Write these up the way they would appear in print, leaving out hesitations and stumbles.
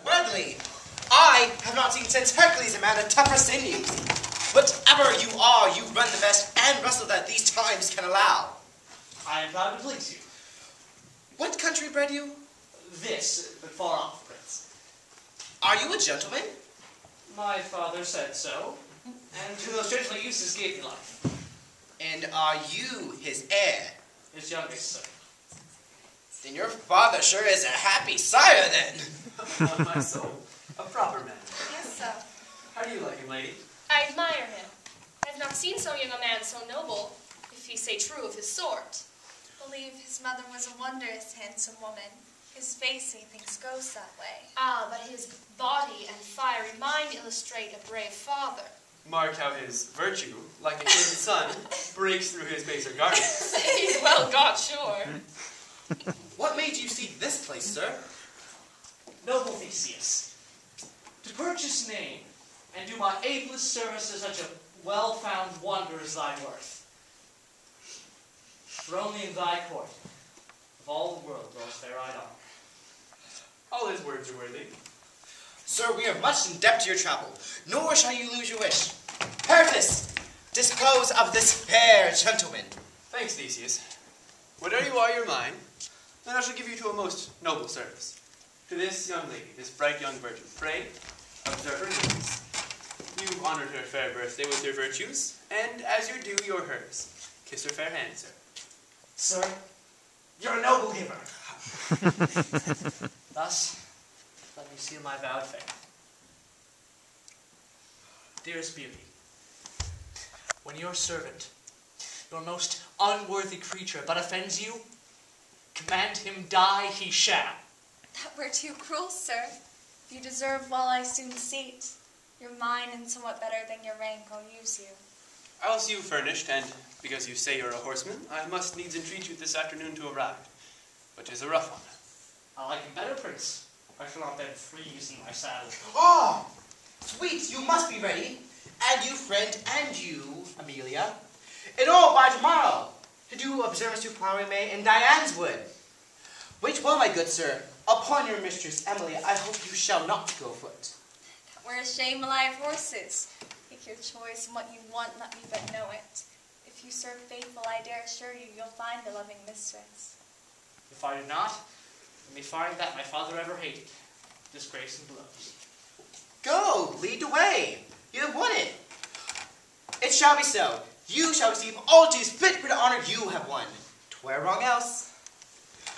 Worldly, I have not seen since Hercules a man of tougher sinews. Whatever you are, you run the best and rustle that these times can allow. I am proud to please you. What country bred you? This, but far off, Prince. Are you a gentleman? My father said so, and to those gentleman uses gave me life. And are you his heir? His youngest son. Then your father sure is a happy sire, then. On my soul, a proper man. Yes, sir. How do you like him, lady? I admire him. I have not seen so young a man so noble, if he say true of his sort. Believe his mother was a wondrous handsome woman. His face, methinks, goes that way. Ah, but his body and fiery mind illustrate a brave father. Mark how his virtue, like a king's son, breaks through his baser garments. He's well got, sure. What made you seek this place, sir? Noble Theseus, to purchase name and do my ablest service to such a well-found wonder as thy worth. For only in thy court, of all the world, dwells fair-eyed honor. All his words are worthy. Sir, we are much in debt to your travel, nor shall you lose your wish. Pertus, dispose of this fair gentleman. Thanks, Theseus. Whatever you are, you're mine. Then I shall give you to a most noble service. To this young lady, this bright young virgin, pray, observe her needs. You've honored her fair birthday with your virtues, and as your due, you're hers. Kiss her fair hand, sir. Sir, you're a noble giver. Thus, let me seal my vowed faith. Dearest beauty, when your servant, your most unworthy creature, but offends you, command him die he shall. That were too cruel, sir. You deserve while I soon seat. You're mine and somewhat better than your rank, I'll use you. I'll see you furnished, and because you say you're a horseman, I must needs entreat you this afternoon to a ride. But 'tis a rough one. I like him better, Prince. I shall not then freeze in my saddle. Ah, sweet, you must be ready. And you, friend, and you, Amelia. And all by tomorrow, to do observance to Flowery May and Diane's Wood. Wait well, my good sir, upon your mistress, Emily, I hope you shall not go afoot. That were a shame alive horses. Take your choice and what you want, let me but know it. If you serve faithful, I dare assure you, you'll find a loving mistress. If I do not, you may find that my father ever hated, disgrace and blows. Go, lead the way. You have won it. It shall be so. You shall receive all dues fit for the honor you have won. 'Twere wrong else.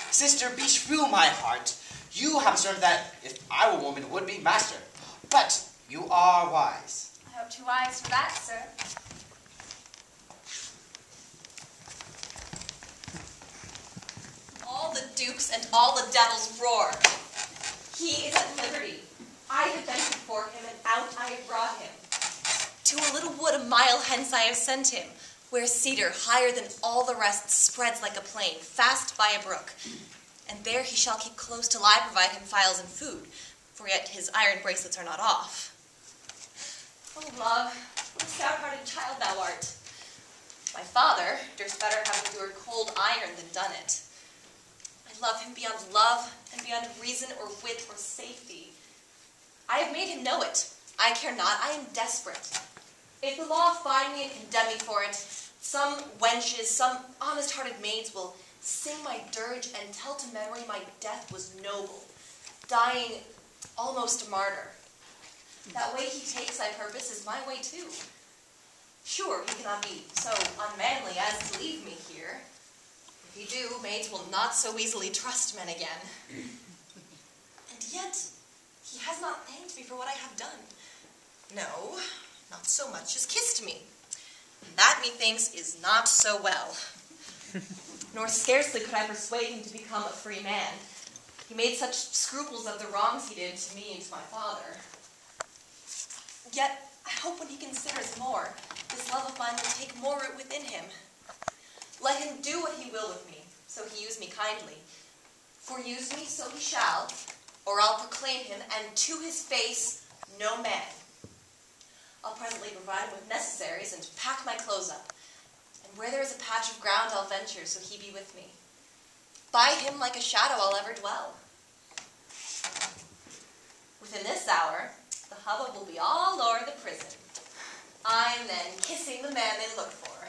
Sister, beshrew my heart. You have asserted that if I were a woman would be master. But you are wise. I hope 2 eyes for that, sir. All the dukes and all the devils roar. He is at liberty. I have been before him, and out I have brought him. To a little wood a mile hence I have sent him, where cedar higher than all the rest spreads like a plain, fast by a brook. And there he shall keep close till I provide him files and food, for yet his iron bracelets are not off. Oh, love, what a stout-hearted child thou art. My father durst better have endured cold iron than done it. I love him beyond love, and beyond reason or wit or safety. I have made him know it. I care not, I am desperate. If the law find me and condemn me for it, some wenches, some honest-hearted maids will sing my dirge and tell to memory my death was noble, dying almost a martyr. That way he takes thy purpose is my way too. Sure, he cannot be so unmanly as to leave me here. If he do, maids will not so easily trust men again. And yet, he has not thanked me for what I have done. No, not so much as kissed me. That, methinks, is not so well. Nor scarcely could I persuade him to become a free man. He made such scruples of the wrongs he did to me and to my father. Yet, I hope when he considers more, this love of mine will take more root within him. Let him do what he will with me, so he use me kindly. For use me, so he shall, or I'll proclaim him, and to his face, no man. I'll presently provide him with necessaries and pack my clothes up. And where there is a patch of ground, I'll venture, so he be with me. By him, like a shadow, I'll ever dwell. Within this hour, the hubbub will be all o'er the prison. I am then kissing the man they look for.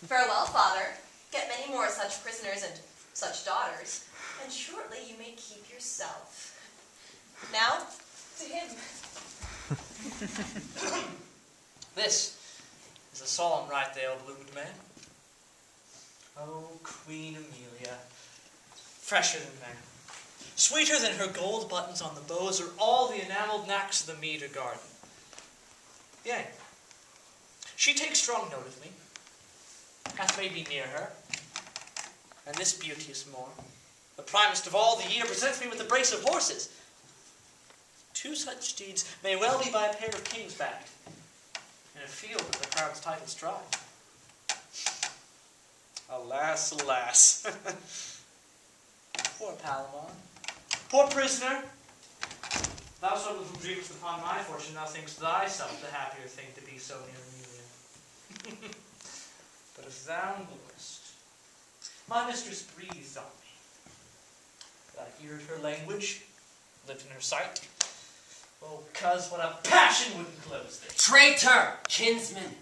Farewell, father. Get many more such prisoners and such daughters, and shortly you may keep yourself. Now, to him. This is a solemn rite they all bloomed, man. Oh, Queen Amelia, fresher than men, sweeter than her gold buttons on the bows or all the enameled knacks of the meader garden. Yea, she takes strong note of me, hath made me near her, and this beauteous morn, the primest of all the year, presents me with a brace of horses. Two such deeds may well be by a pair of kings backed, in a field that the crown's titles try. Alas, alas. Poor Palamon. Poor prisoner. Thou so little dreamest upon my fortune, thou thinkst thyself the happier thing to be so near Amelia. But if thou knewest, my mistress breathed on me. That I heard her language, lived in her sight. Oh, cuz, what a passion would enclose thee. Traitor, kinsman!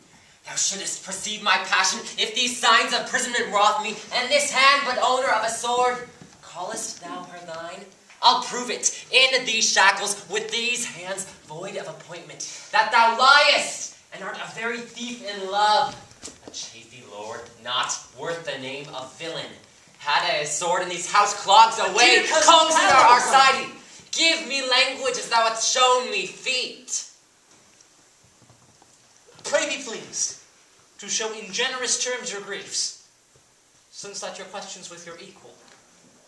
Thou shouldest perceive my passion if these signs of imprisonment wroth me, and this hand but owner of a sword. Callest thou her thine? I'll prove it in these shackles with these hands void of appointment, that thou liest and art a very thief in love. A chafy lord, not worth the name of villain. Had a sword in these house clogs away, consider our siding. Give me language as thou hast shown me feet. Pray be pleased to show in generous terms your griefs, since that your questions with your equal,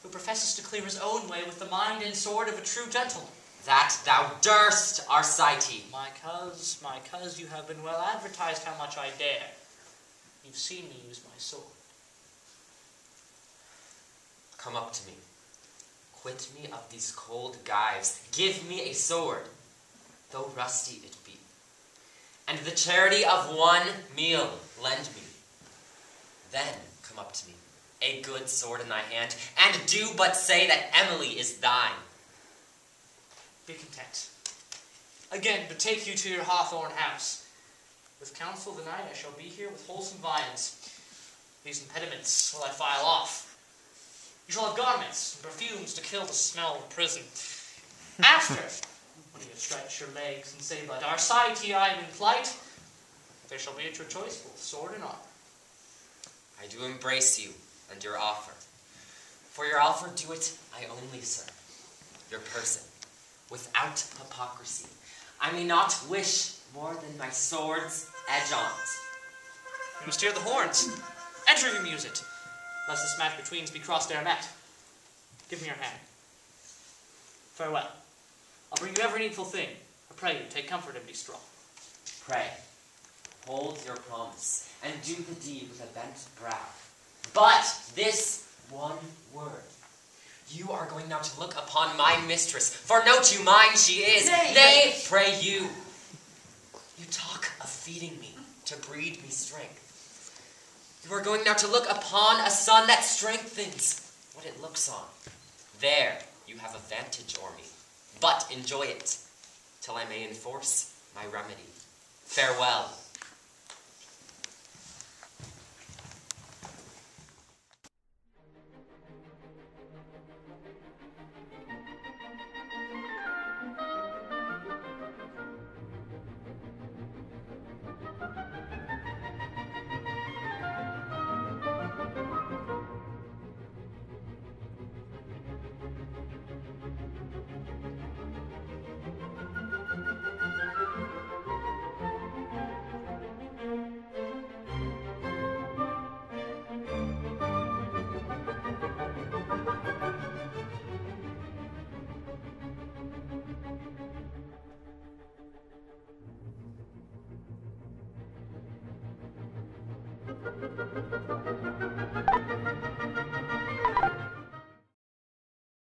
who professes to clear his own way with the mind and sword of a true gentleman. That thou durst, Arcite. My cuz, you have been well advertised how much I dare. You've seen me use my sword. Come up to me. Quit me of these cold gyves. Give me a sword, though rusty it be. And the charity of one meal lend me. Then come up to me, a good sword in thy hand, and do but say that Emily is thine. Be content. Again, betake you to your hawthorn house. With counsel the night I shall be here with wholesome viands. These impediments will I file off. You shall have garments and perfumes to kill the smell of prison. After, when you have stretched your legs and say, but Arcite, I am in plight, there shall be at your choice both sword and armor. I do embrace you and your offer. For your offer do it I only serve. Your person, without hypocrisy. I may not wish more than my sword's edge-ons. You must hear the horns. Enter if you muse it, lest the smash betweens be crossed ere met. Give me your hand. Farewell. I'll bring you every needful thing. I pray you, take comfort and be strong. Pray, hold your promise, and do the deed with a bent brow. But this one word. You are going now to look upon my mistress, for note you mine she is. Nay, pray you. You talk of feeding me to breed me strength. You are going now to look upon a son that strengthens what it looks on. There you have a vantage o'er me, but enjoy it, till I may enforce my remedy. Farewell. Thank you.